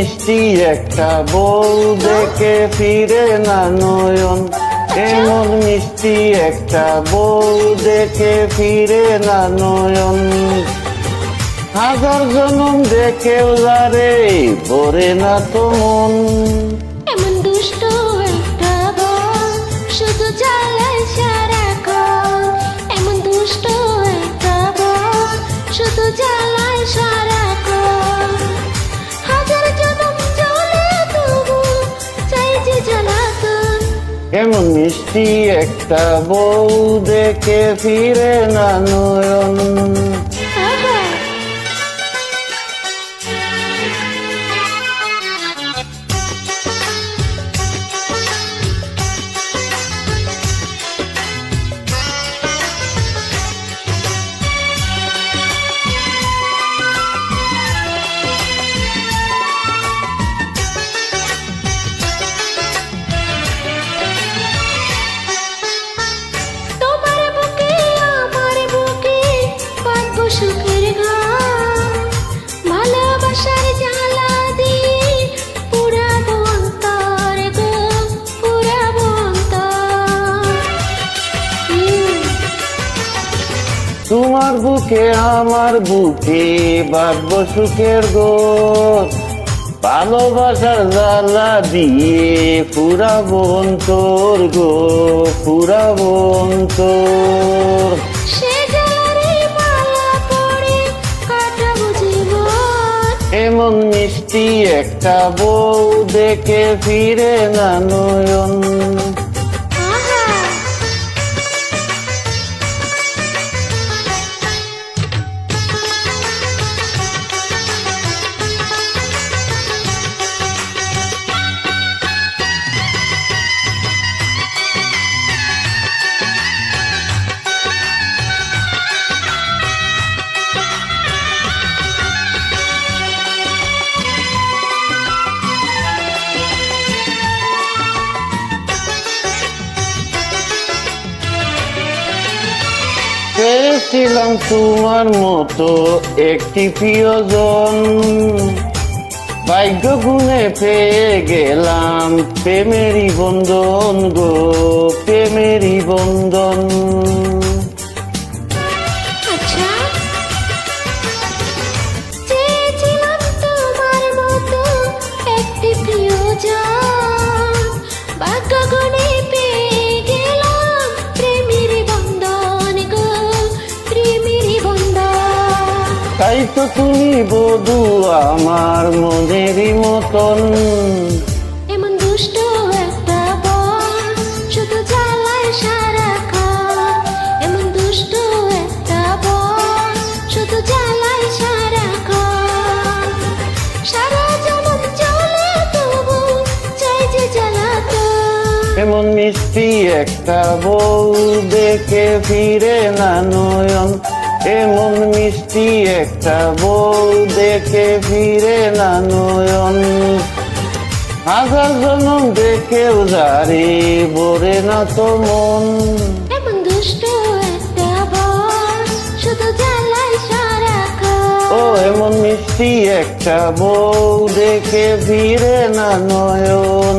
মিষ্টি একটা বউ দেখে ফিরে না নয়ন, এমন মিষ্টি একটা বউ দেখে ফিরে না নয়ন। হাজার জনম দেখেও যারে ভরে না তো মন। এমন দুষ্ট একটা বউ শুধু জ্বালায় সারাক্ষণ, এমন দুষ্ট একটা বউ শুধু জ্বালায় সারাক্ষণ। হাজার জনম চলে তবু চাই যে জ্বালাতন। এমন মিষ্টি একটা বউ দেখে ফিরে না নয়ন। সুখের ঘর ভালোবাসার জ্বালা দিয়ে পুরাবো অন্তর গো, পুরাবো অন্তর। তোমার বুকে আমার বুকে বাঁধবো সুখের ঘর, ভালোবাসার জ্বালা দিয়ে পুরাবো অন্তর গো, পুরাবো অন্তর। এমন মিষ্টি একটা বউ দেখে ফিরে না নয়ন। পেয়েছিলাম তোমার মতো একটি প্রিয়জন, ভাগ্য গুণে পেয়ে গেলাম প্রেমেরই বন্ধন গো, প্রেমেরই বন্ধন। চেয়েছিলাম তোমার মতো একটি প্রিয়জন, ভাগ্য গুণে পেয়ে গেলাম প্রেমের বন্ধন গো, প্রেমের বন্ধন। তাই তো তুমি বধূ আমার মনেরই মতন। এমন দুষ্ট একটা বউ শুধু জ্বালায় সারাক্ষণ, এমন দুষ্ট একটা বউ শুধু জ্বালায় সারাক্ষণ। সারা জনম চলে তবু চাই যে জ্বালাতন। এমন মিষ্টি একটা বউ দেখে ফিরে না নয়ন, এমন মিষ্টি একটা বউ দেখে ফিরে না নয়ন। হাজার জনম দেখেও যারে ভরে না তো মন। এমন দুষ্ট একটা বউ শুধু জ্বালায় সারাক্ষণ। ও এমন মিষ্টি একটা বউ দেখে ফিরে না নয়ন।